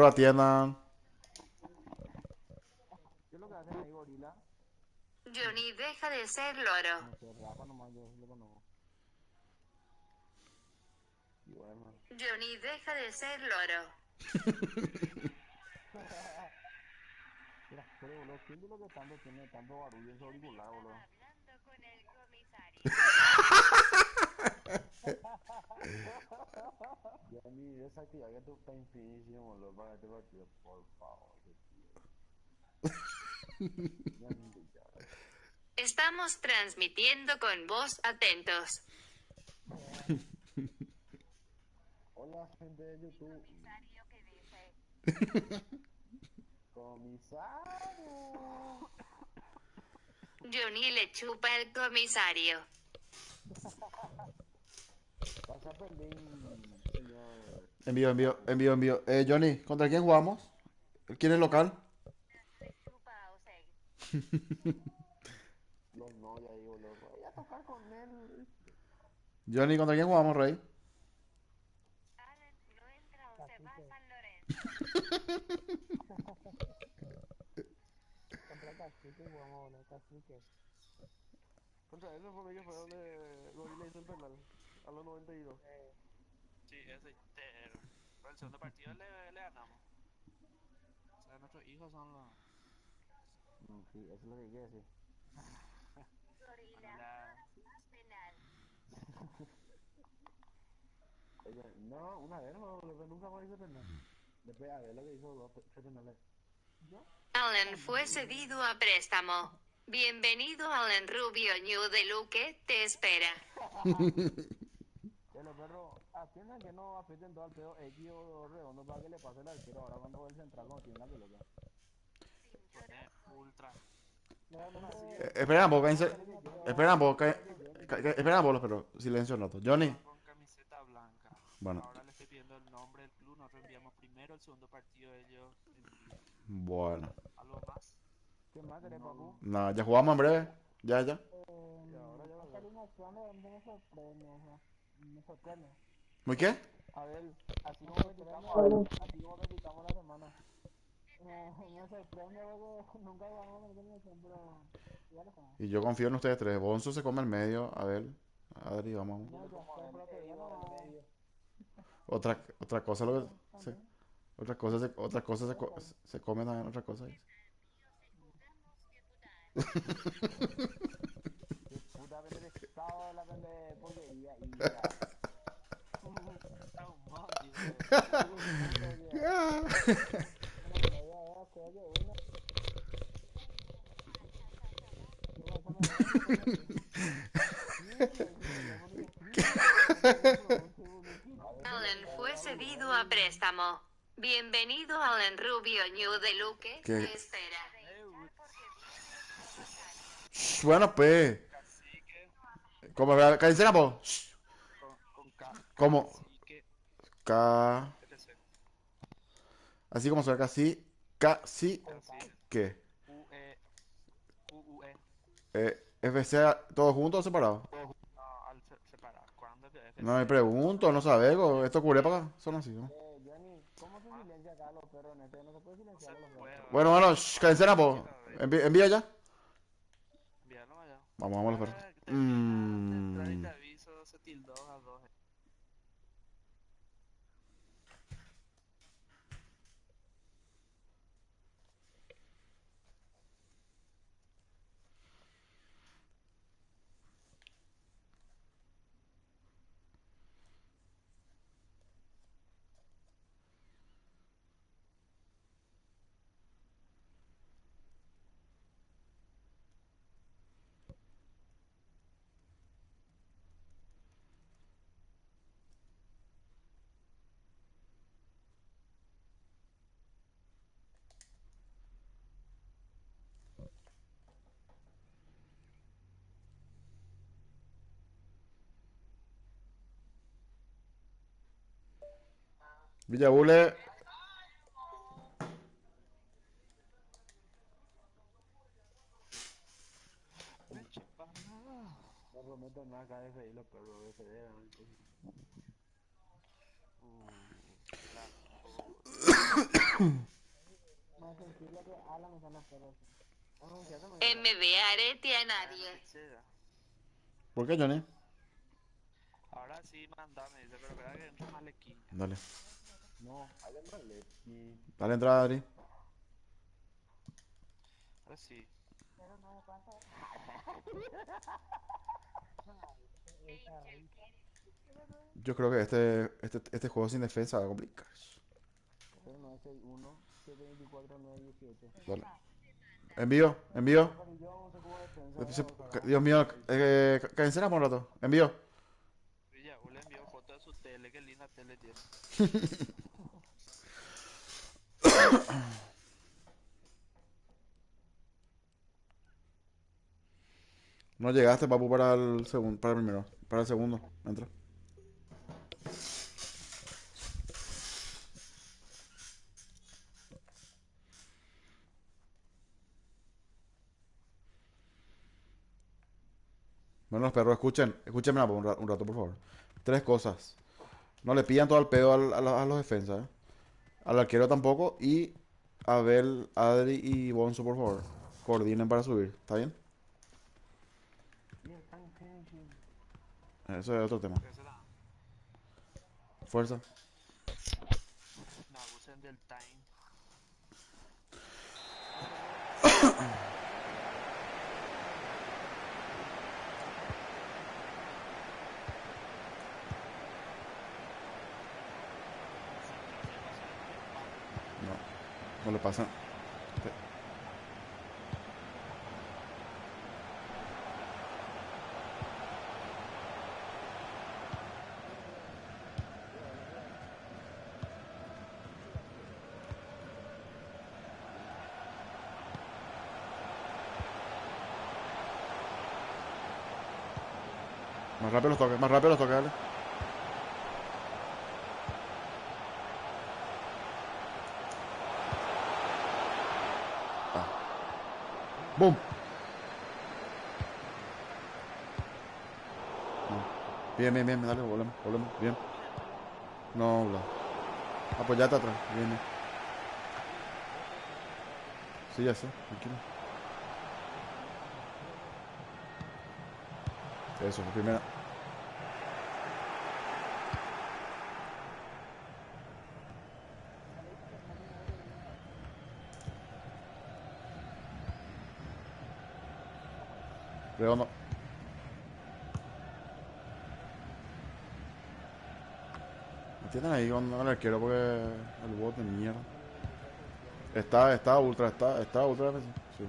atiendan. ¿Qué es lo que hacen ahí, gorila? Johnny, deja de ser loro. No sé, Rafa nomás yo lo conozco. Y bueno. Johnny, deja de ser loro. Mira, pero boludo, ¿quién de lo que tanto tiene tanto barullo en su auricular, boludo? Hablando con el comisario. Ya ni desactivar que tú estás infinísimo, boludo, para este partido, por favor, qué tío. Ya ni ya. Estamos transmitiendo con voz atentos. Hola, gente de YouTube. Comisario que dice. Comisario. Johnny le chupa el comisario. Pasa pelín, señor. Envío, envío, Comisario. envío, envío. Johnny, ¿contra quién jugamos? ¿Quién es local? Le chupa a Osei. Los no, ya digo, los voy a tocar con él. Johnny, ¿contra quién jugamos, Rey? Allen no entra o se va a Cacique. San Lorenzo. Contra Cacique jugamos, boludo, Cacique. Contra ese fue que fue donde Gorila hizo el penal. A los 92. Sí, ese. Por el segundo partido le ganamos. O sea, nuestros hijos son los. Sí, eso es lo que quiere decir. Gorila, Manila. penal. No, una vez no, boludo, nunca más hizo penal. Después a ver lo que hizo dos, tres penales. ¿Yo? Allen fue cedido a préstamo. Bienvenido Allen Rubio New de Luque, te espera. Los perros atiendan que no afecten todo el pedo X o redondo para que le pase el arquero ahora cuando el central cuando tiene la pelota. Pone ultra. Realmente, Esperan vos, vamos a cállense. hacer que yo, Esperan vos, vamos a hacer que yo, esperan vos, pero silencio noto. Johnny. Juega con camiseta blanca. Bueno, Ahora le estoy pidiendo el nombre del club. Nosotros enviamos primero el segundo partido. Ellos envían. bueno. ¿Algo más? ¿qué más querés, papu? Nada, ya jugamos en breve. Ya, ya. Y ahora ya va a Esta ver. alineación me sorprende, o sea, me sorprende. ¿Muy qué? A ver, así Me como sorprende, criticamos a ver, así como criticamos la semana. me sorprende porque nunca jugamos con esta alineación, pero ya lo sabemos. Y yo confío en ustedes tres. Bonzo se come el medio. A ver. Adri, vamos. Yo No, le ya como a sé, él, pero te digo en el nomás, medio. Otra cosa lo que. Bonzo Se, también, otra cosa ya sé. se come también otra cosa. Qué puta pendejo, la pende porquería y ya. Es un monkey, boludo. Inmundo ya. En el medio de hacer que uno, yo eso me voy a meter aquí. Escríbele, dice, le pone escríbele, no sé cómo pronuncia, boludo. A veces lo Allen que fue habla, boludo. cedido a préstamo. Bienvenido Allen Rubio New de Luque, Que. te espera. Bueno, pues. Cacique. Como. Cállense la voz. Con K. Como. Cacique. Ca. etc. Así como suena casi. Casi. Así. ¿Qué? UE. UUE. FC todos juntos o separados. No, al separar. ¿Cuándo que No me FC? pregunto, no sabes. Esto culé para acá. Son así, ¿no? Johnny, ¿cómo se Ah, silencia acá a los perros en este? No se puede no silenciar se a los perros. puede. Bueno, bueno, cállense la voz. Chica, ve. Envía ya. Envíalo allá. Vamos, vamos los perros. Ahora que termina de entrar y te aviso, se tildó a dos. Villabule. Leche para. No prometo nada acá de FI los perros, de FD, La puta. Más sensible que Alan están los perros. Anunciate, me Enviaré a nadie. ¿Por qué, Johnny? Ahora sí, mandame, dice, pero espera que entre más lequiña. Dale. No, ahí le entrale. Y Dale entrada, Adri. Ahora sí. pero no me pasa. Esa risa. Yo creo que este juego sin defensa va a complicar. 0961 724 918. Dale. Envío, envío. Pero yo no sé cómo defensa, vamos a ver. Dios mío, cancelamos un rato. Envío. Villa, le envió foto de su tele, qué linda tele tiene. No llegaste, papu, para el segundo, para el primero. Para el segundo. Entra. Bueno, los perros, escúchenme un rato, por favor. Tres cosas. No le pillan todo el pedo a los defensas, ¿eh? Al arquero tampoco. Y Abel, Adri y Bonzo, por favor. Coordinen para subir. ¿Está bien? Y están finishing. Eso es otro tema. Eso Fuerza. no abusen del time. No, no le pasan. Más rápido los toques, dale. Ah. ¡Boom! No. Bien, bien, bien, dale, volvemos, bien. No, bla. Apoyate atrás, bien. Sí, ya sé, tranquilo. Eso, primera. Redondo. Me tienen ahí con el arquero porque el bot de mierda. Está ultra defensivo. Sí.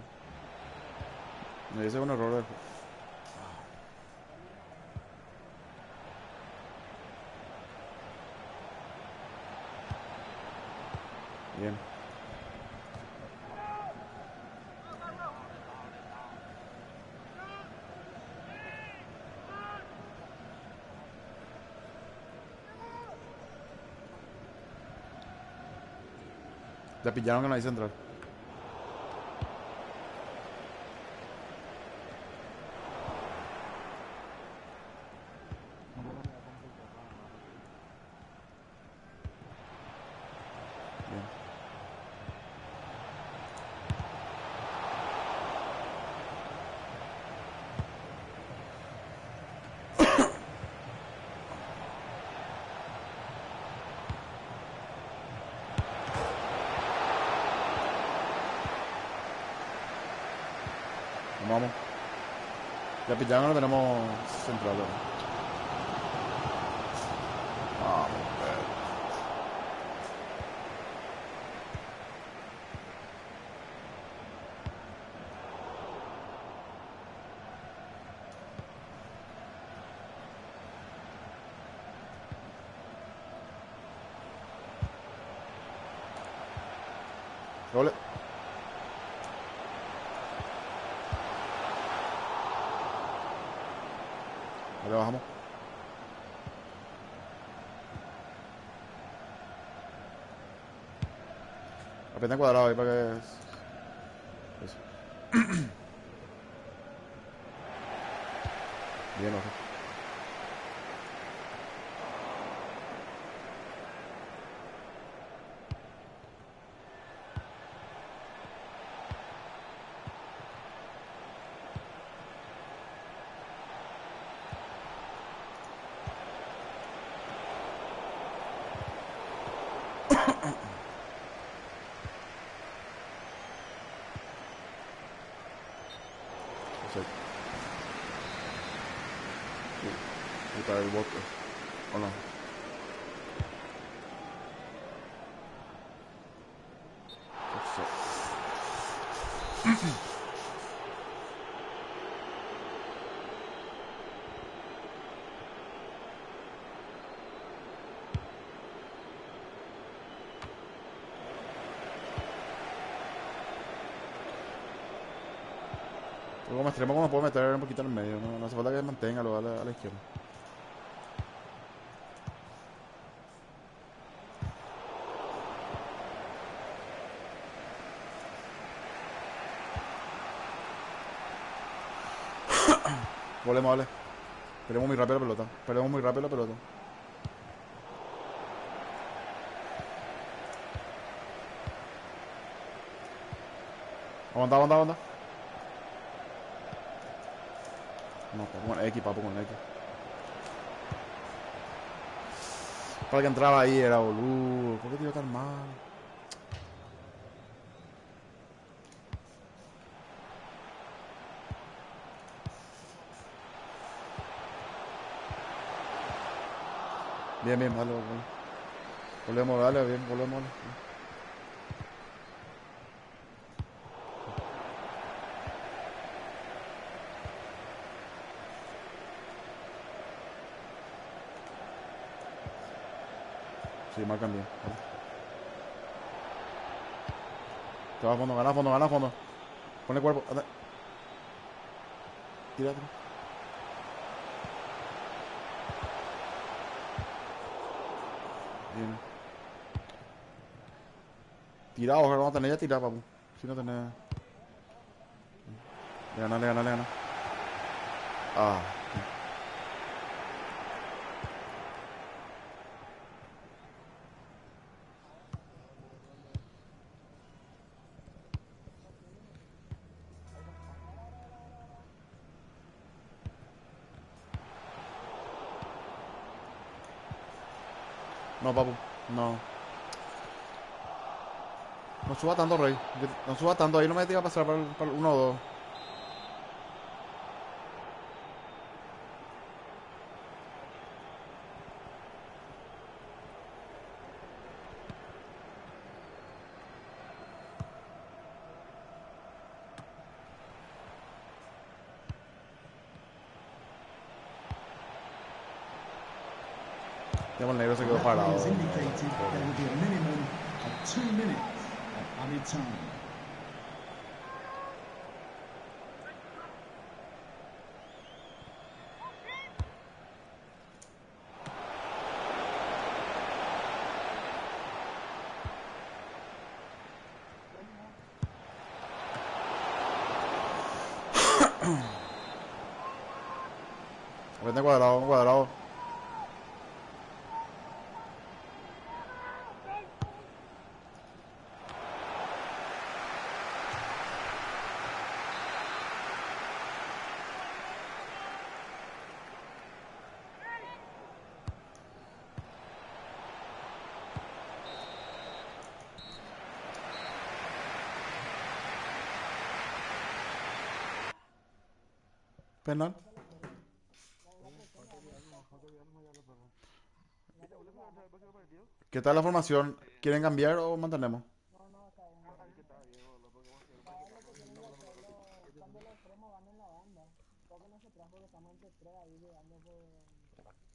Me dice un error del juego. Bien. Ya pillaron en la central. Bien. Vamos. Ya pillaron, lo tenemos central. ¿No? Vamos, pero. Doble. Ahí bajamos. Aprieta en cuadrado ahí para que. Eso. Bien, ojo. Sí. Puta, el bot. ¿O no? Como extremo como puedo meter un poquito en el medio, no hace falta que mantenga lo a la izquierda. Volvemos, vale. Perdemos muy rápido la pelota. Perdemos muy rápido la pelota. Aguanta, aguanta, aguanta. No, papo con X, papo con X. Para que entraba ahí era boludo. ¿Por qué tiró tan mal? Bien, bien, dale, dale. Volvemos, dale, bien, volvemos, dale. Sí, marcan bien. Vale. Te va a fondo, gana fondo, gana fondo. Pone cuerpo. Anda. Tira, tira. Bien. Tira, ojalá no tenés ya tira, papu. Si no tenés. Le gana, le gana, le gana. Ah. No, papu. No. No suba tanto, Rey. No suba tanto. Ahí no me diga a pasar para el 1 o 2. Ya el negro se The quedó referee parado. has indicated there will be a minimum of 2 minutes of added time. Vete cuadrado, cuadrado. Penal. ¿Qué tal la formación? ¿Quieren cambiar o mantenemos? Ay, que está bien, boludo, porque vamos a hacer un partido más jodido, no lo que Cuando los extremos van en la banda, toque nosotros porque estamos entre tres ahí llegando por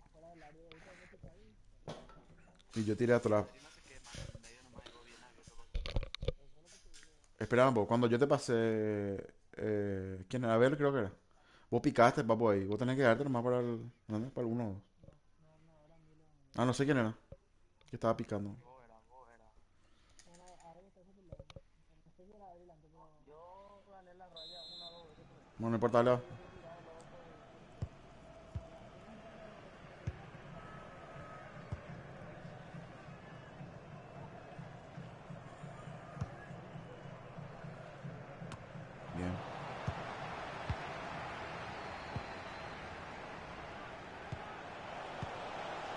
afuera del área de uso de México ahí. Y yo tiré atrás. Si no se quema en el medio nomás, algo bien abierto. Espera un poco. Cuando yo te pasé. ¿Quién era? Abel, creo que era. Vos picaste, papo, ahí. Vos tenés que darte nomás para el. ¿Dónde? Para el 1 o 2. Ah, no sé quién era. Que estaba picando. Vos era, vos era. Ahora que está ese pelado. No sé si era adelante, pero Yo gané la raya una o dos veces por ahí. Bueno, no importa, dale. Y estoy tirado luego por... Bien.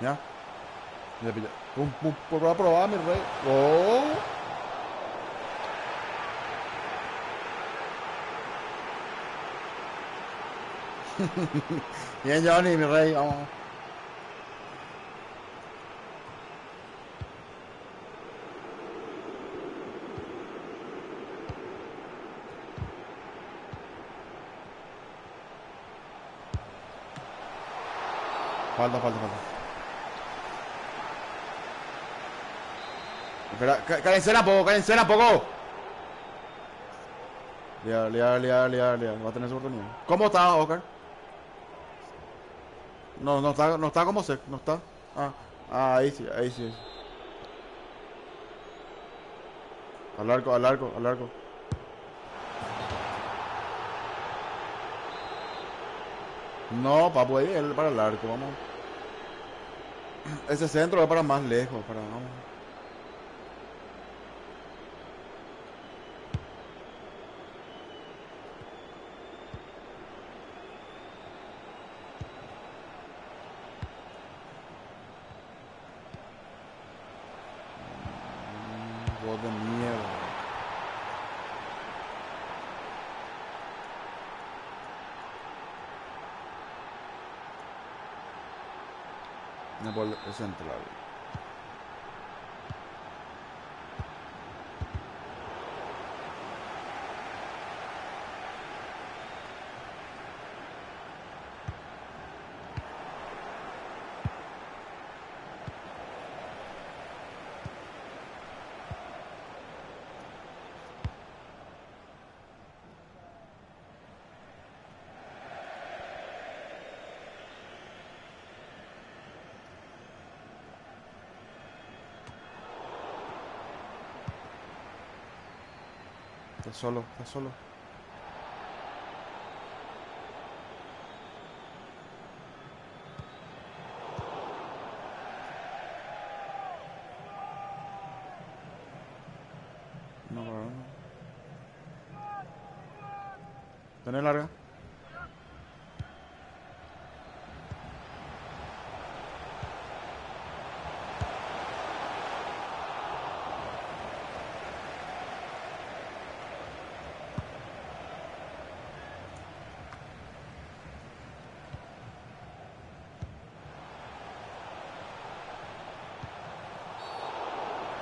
Ya. Ya pilla. Pum, pum. Por probar, mi rey. Oh. Bien, Johnny, mi rey, vamos. Falta, falta, falta. Espera, carencena poco. Liar. Va a tener su oportunidad. ¿Cómo está, Oscar? No, no está como sec, no está. Ahí sí, ahí sí. Al arco. No, papu, ahí él para el arco, vamos. Ese centro va para más lejos, vamos. Gol de mierda. Una bola central. Está solo. No, no. ¿Tenés larga?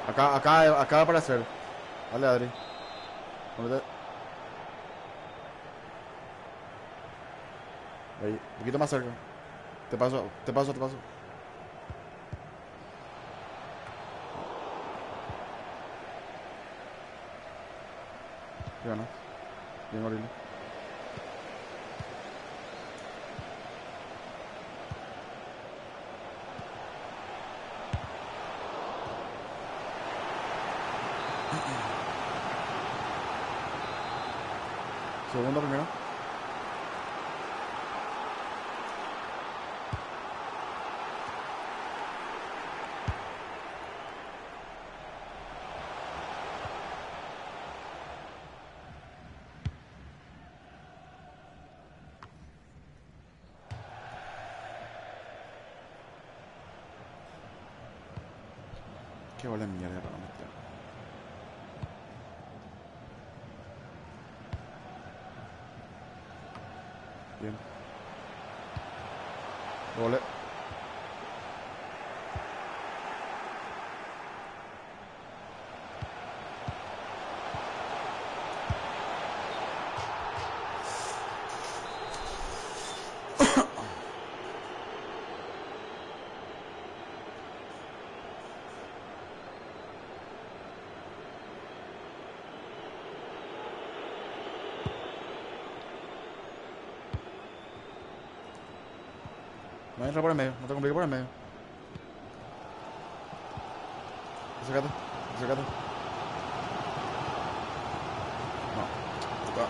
Acá va a aparecer. Dale, Adri. Ponete. Ahí, un poquito más cerca. Te paso. ¿Qué ganas? Bien, horrible. Segundo primero. Qué bola de mierda para meter. Bien. Vole. No entra por el medio, no te compliques por el medio. Acércate. No. Está.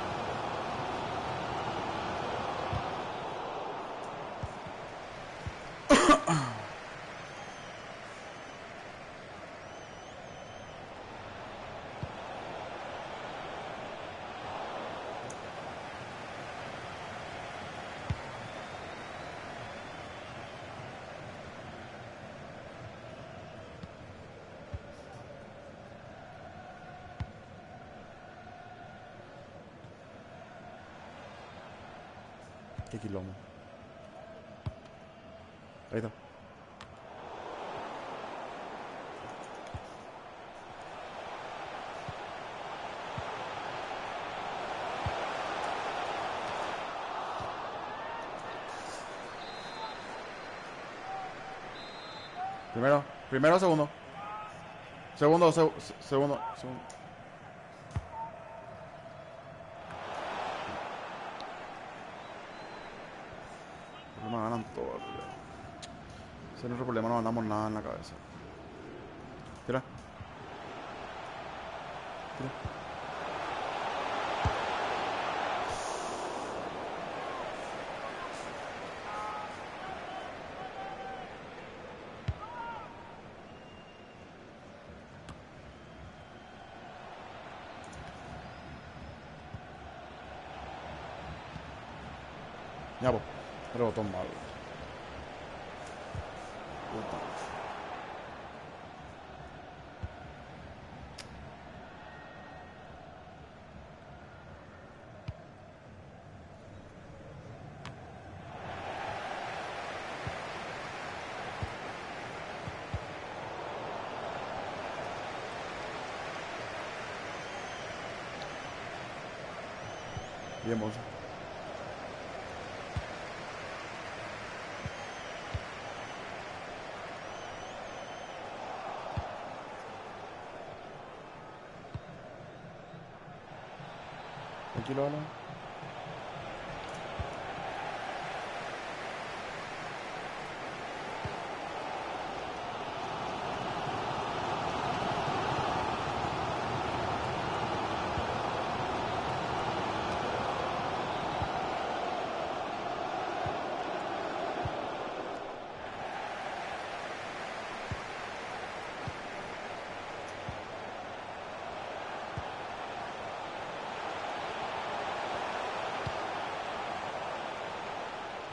Qué quilombo. Ahí está. Primero o segundo. Segundo. El problema ganan todo. Ese es nuestro problema, no ganamos nada en la cabeza. Tira. Ya, pues. Rebotó mal. Puta. Bien, bolsa. Tranquilo, Alan.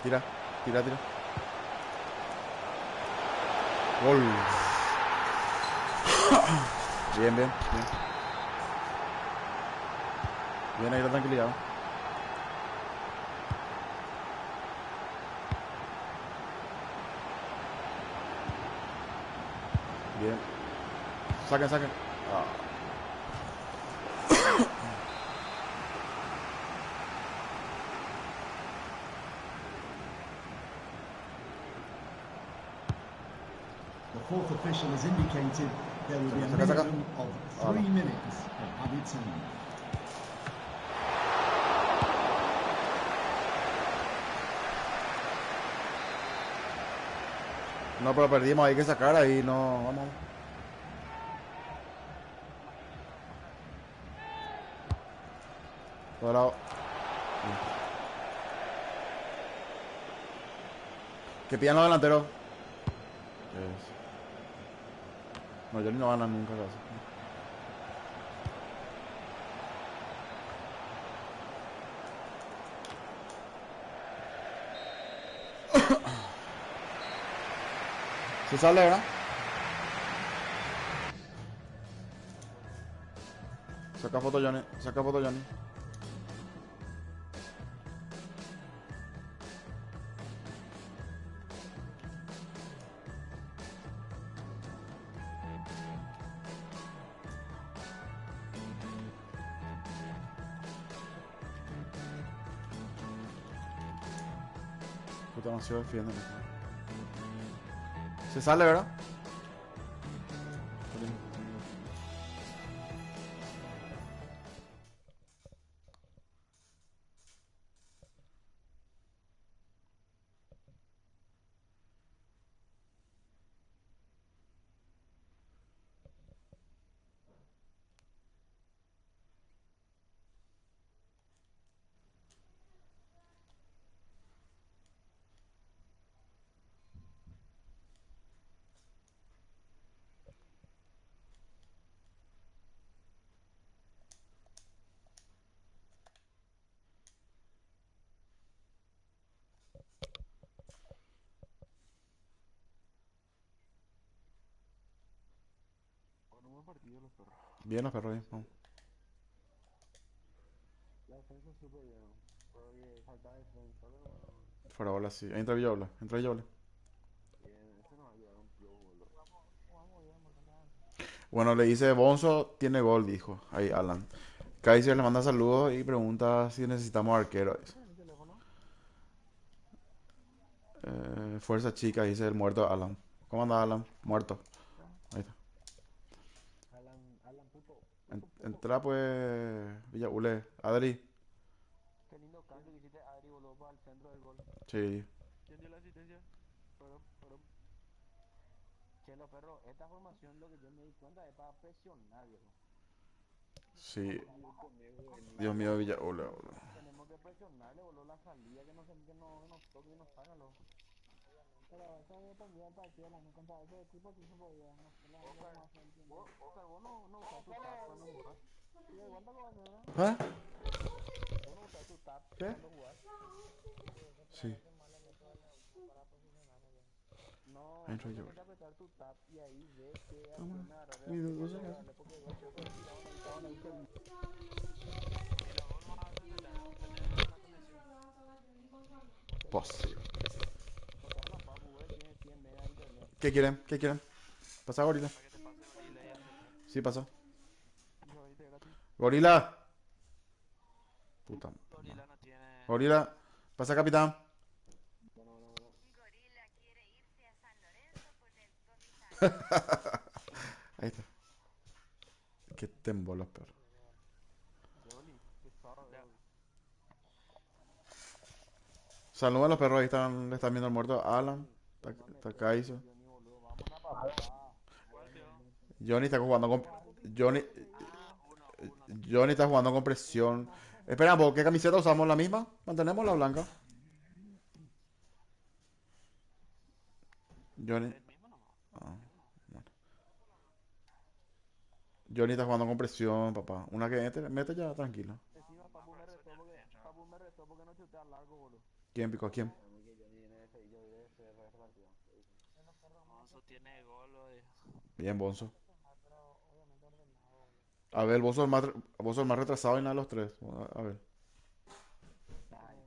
Tira. Gol. Bien. Bien ahí la tranquilidad. Bien. Saquen. Ah. The fourth official has indicated there will be a Saca. minimum of 3 minutes of added time. No, pero perdimos, hay que sacar ahí, no, vamos. Todo lado. Bien. Que pidan los delanteros. Eso. No, Johnny no gana nunca casi. Se sale, ¿verdad? Saca foto Johnny. Puta, no se defiende. Se sale, ¿verdad? Bueno, buen partido los perros. Bien los perros, bien. Vamos. La defensa súper bien. Oye, falta defensa, pero Fuera bola, sí. Ahí entra Villola. Entra Villola. ese nos va a llevar un plomo, boludo. Jugamos bien, boludo. Bueno, le dice Bonzo tiene gol, dijo. Ahí Alan. Kaiser le manda saludos y pregunta si necesitamos arquero. ¿Ese es mi teléfono? Fuerza chica, dice el muerto Alan. ¿Cómo anda Alan? Muerto. Ahí está. Alan puto. Entra pues Villaule. Adri. Qué lindo cambio que hiciste, Adri, boludo, para el centro del gol. Sí. ¿Quién dio la asistencia? Perdón. Chelo, perro, esta formación lo que yo me di cuenta es para presionar, viejo. Sí. Dios mío, Villaule, boludo. Tenemos que presionarle, boludo, la salida, que no nos toque y nos haga, loco. Pero eso dependía del partido, la contra ese equipo sí se podía, no sé, la verdad cómo hacer el tiempo. Oscar, vos no usas tu tap cuando jugás. Sí, aguanta con eso, ¿no? ¿Ah? Vos no usas tu tap ¿Qué? cuando jugás. Sí. No, Ahí entra vos tenés Villaule. que apretar tu tap y ahí ves qué Vamos. acción agarrar de Y la dos pelota, acá. darle, porque vos te puedes tirar una y estaban ahí seguro. Y la gol más a tener una conexión. Posible. Tocar la papu, güey, tiene 100 megas de internet. ¿Qué quieren? ¿Qué quieren? ¿Pasa Gorila? Para que te pase gorila y aceptar. Sí, pasó. Hijo, ahorita gratis. Gorila. Puta. Gorila no tiene. Gorila. Pasa capitán. Gorila quiere irse a San Lorenzo por el comisario. Ahí está. Qué tembolos, perro. Yoli, pesado, Ya. Yoli. Saludos a los perros, ahí están, le están viendo el muerto. Alan. Está Kaiser. Johnny, boludo, vamos a papá. ¿Cuál quedó? Johnny está jugando con. Johnny. Ah, uno. Johnny está jugando con presión. Espera, ¿por qué camiseta usamos? ¿La misma? ¿Mantenemos la blanca? Johnny. El mismo nomás. Ah, bueno. Johnny está jugando con presión, papá. Una que mete ya, tranquilo. Encima Papu me retó porque no chutea largo, boludo. ¿Quién picó a quién? Alonso tiene gol hoy. Bien, Bonzo. A ver, vos sos el más retrasado y nada de los tres. A ver. Ay,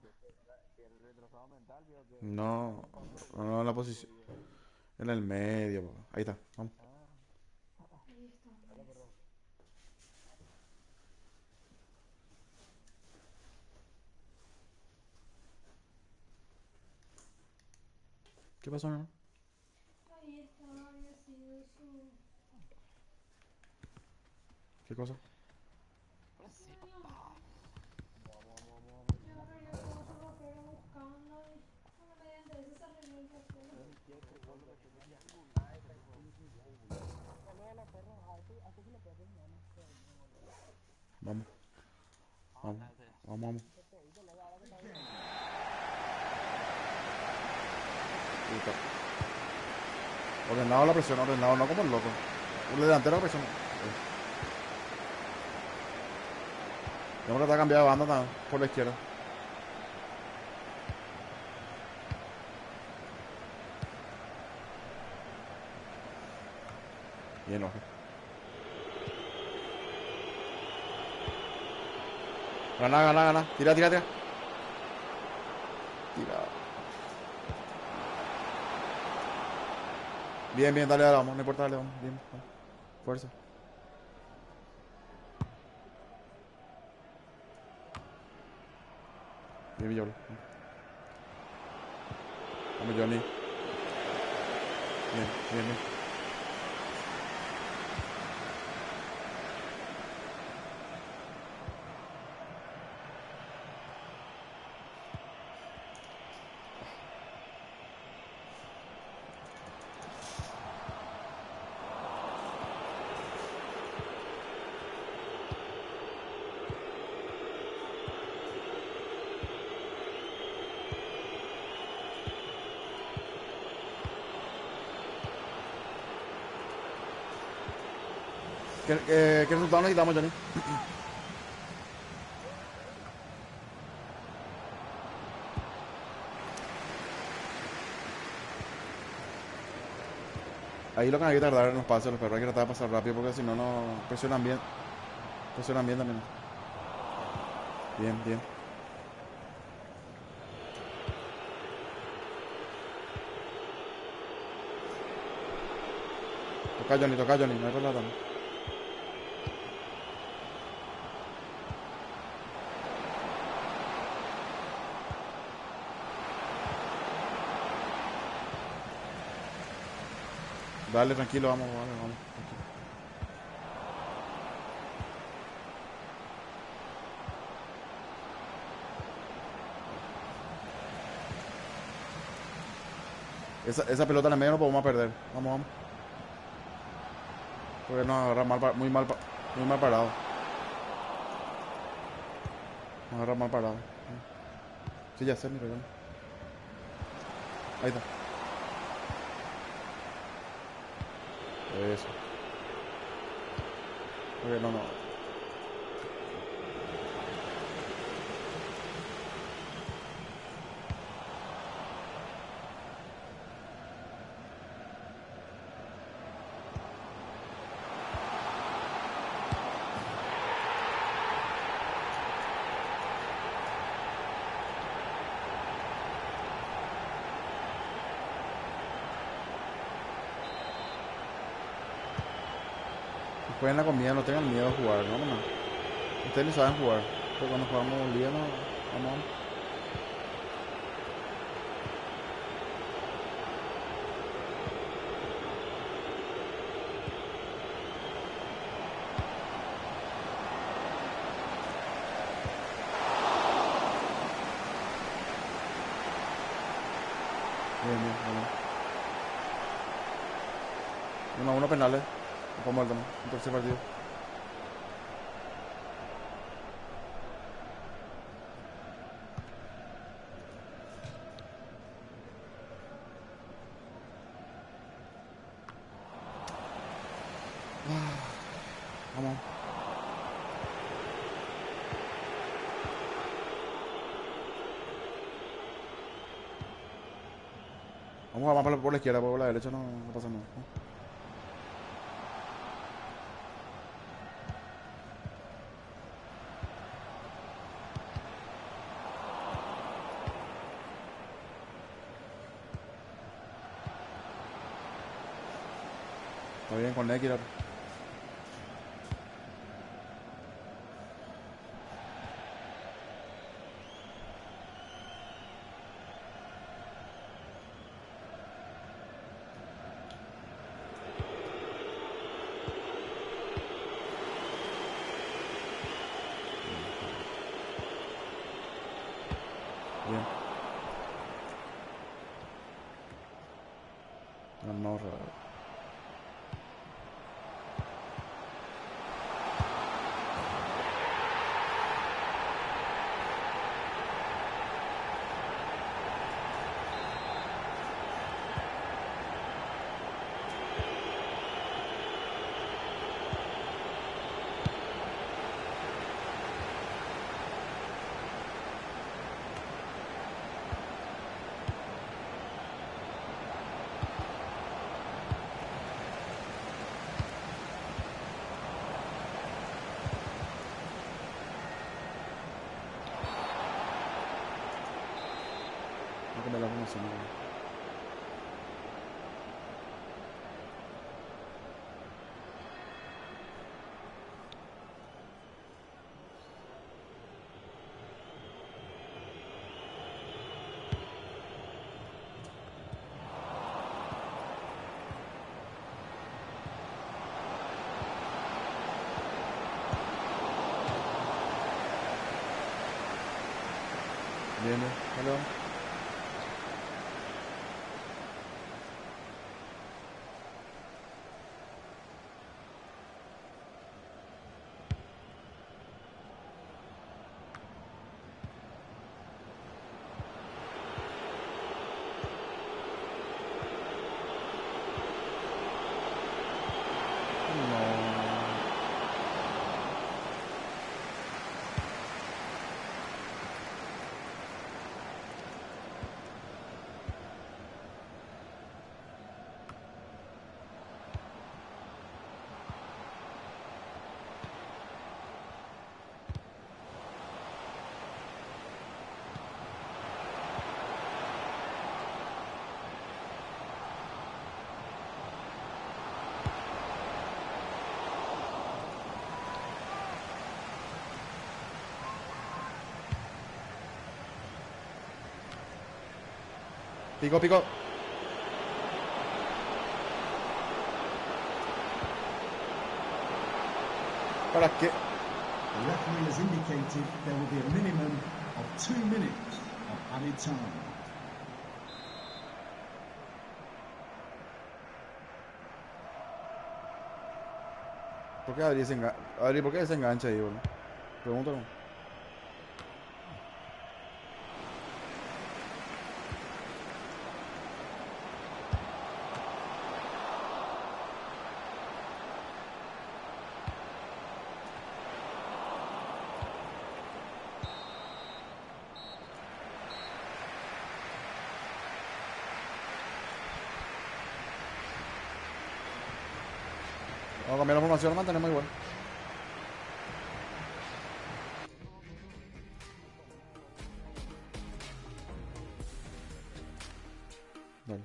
que el retrasado mental, vio que No, no en la posición. En el medio, papá. Ahí está, vamos. ¿Qué pasó, no? Ahí estaba, había sido su... ¿Qué cosa? Yo arreglé todo su ropero buscando y... Bueno, mediante eso se arregló el ropero. Saludos a los perros, a tú sí le puedes enseñar, ¿no? Vamos, vamos, vamos. Puta. Ordenado la presión, ordenado, no como el loco. Un delantero presión. Tenemos que tratar de cambiar de banda también, por la izquierda. Bien, ojo. Gana, gana, gana. Tira, tira, tira. Tira. Bien, bien, dale, dale, vamos. No importa, dale, vamos. Bien, vamos. Fuerza. Bien, Villol. Vamos, Johnny. Bien, bien, bien. ¿Qué resultado necesitamos, Johnny? Ahí lo que hay que tardar en los pases, los perros hay que tratar de pasar rápido porque si no, no presionan bien. Presionan bien también. Bien, bien. Toca a Johnny, no hay relata. Dale, tranquilo, vamos, vamos, vamos. Tranquilo. Esa pelota en el medio no podemos perder. Vamos, vamos. Porque nos agarra mal, muy mal parado. Nos agarra mal parado. Sí, ya sé, mira, ya. Ahí está. Eso. Porque no. Después en la comida no tengan miedo a jugar, no, no. Ustedes ni saben jugar. Pero cuando jugamos liga no. Vamos. Bien, bien, bueno. 1-1 penales. Vamos al un tercer partido. Vamos. Vamos por la izquierda, por la derecha no pasa nada. Está bien con Nekirar. Bien. No, no cambiar la formación. Bien, bien. Dale, vamos. No. Pico, pico. ¿Para qué? The referee has indicated there will be a minimum of 2 minutes of added time. ¿Por qué Adri se engancha? Adri, ¿por qué se engancha ahí, boludo? Pregúntalo. Vamos a cambiar la formación, la mantenemos igual. Dale.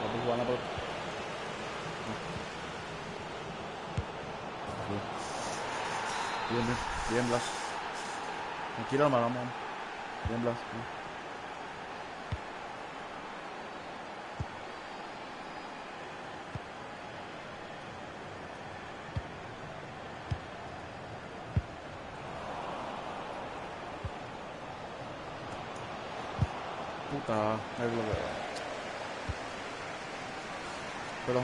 Vamos jugando por... Bien, bien, bien, Blas. Tranquilo, hermano, vamos. Bien, Blas. Bien. Puta, ahí lo veo. Pero...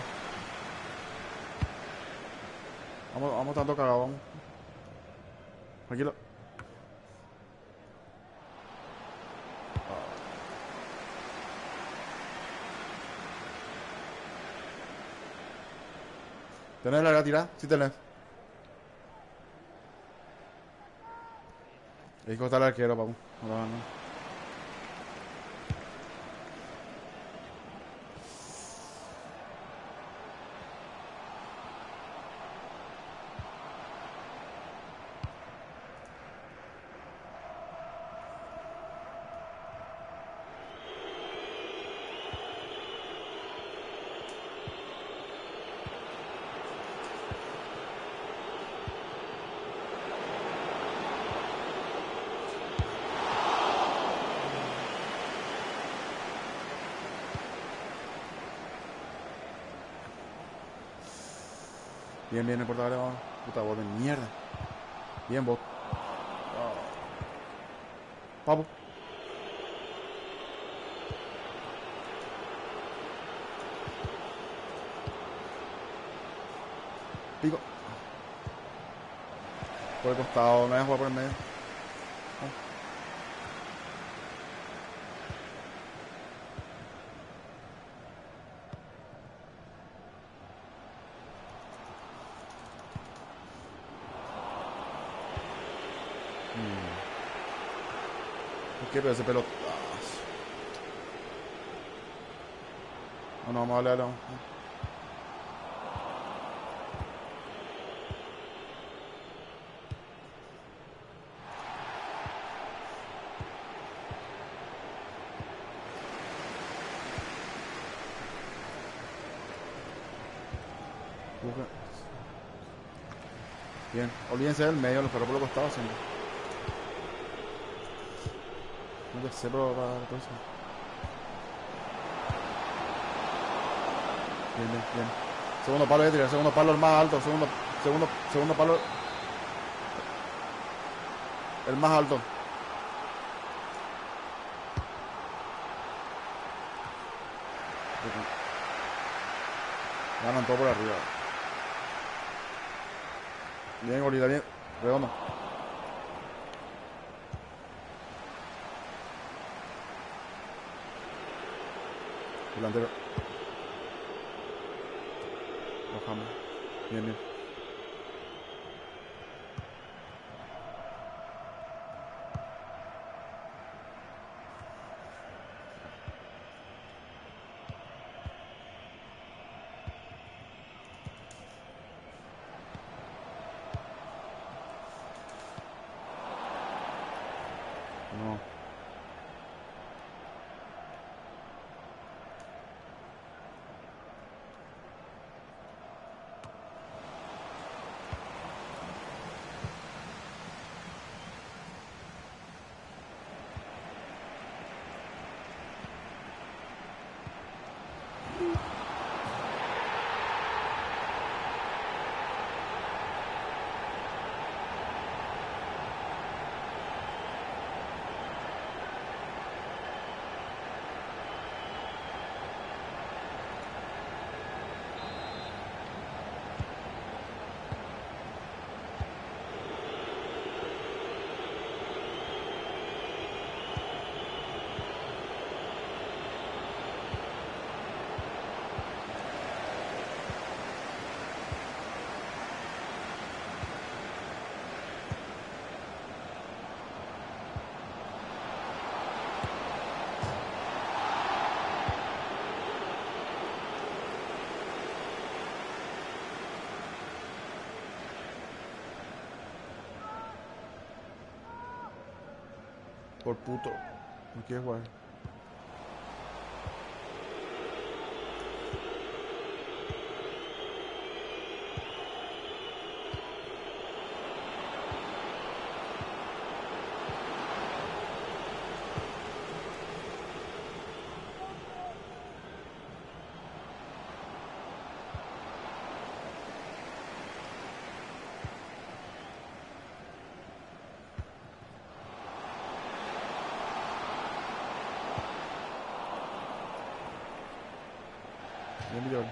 Vamos tanto cagado, vamos. Tranquilo. ¿Tenés la tirada? Sí tenés. Hay que cortar al arquero, vamos. No. Bien, bien, no importa, dale, vamos. Puta, vos de mierda. Bien, vos. Papu. Pico. Por el costado, no voy a jugar por el medio. ¿Por qué? Pero ese pelotazo. No, vamos a darle. Bien, olvídense del medio, los perros por los costados siempre. No te sé, pero para la próxima. Bien, bien, bien. Segundo palo de tirar, segundo palo el más alto, segundo palo. El más alto. Ganan todo por arriba. Bien, Gorila, bien. Redondo. Delantero. Bajamos. Bien, bien. No. Por puto. No quiere jugar. Bien, Villor.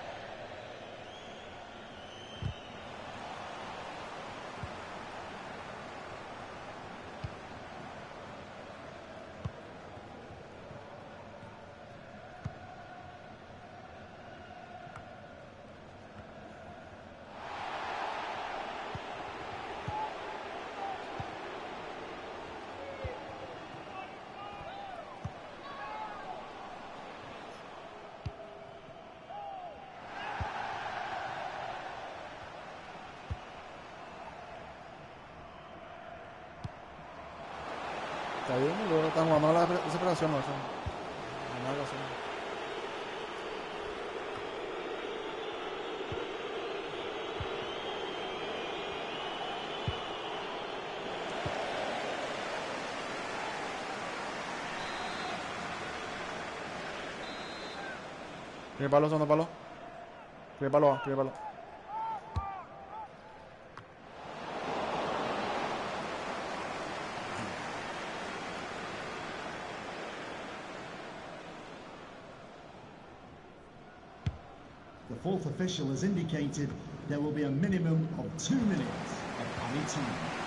Está bien, luego están jugando a la desesperación, no, eso. No hay nada que hacer. Primer palo, segundo palo. Primer palo, primer palo. The fourth official has indicated there will be a minimum of 2 minutes of any time.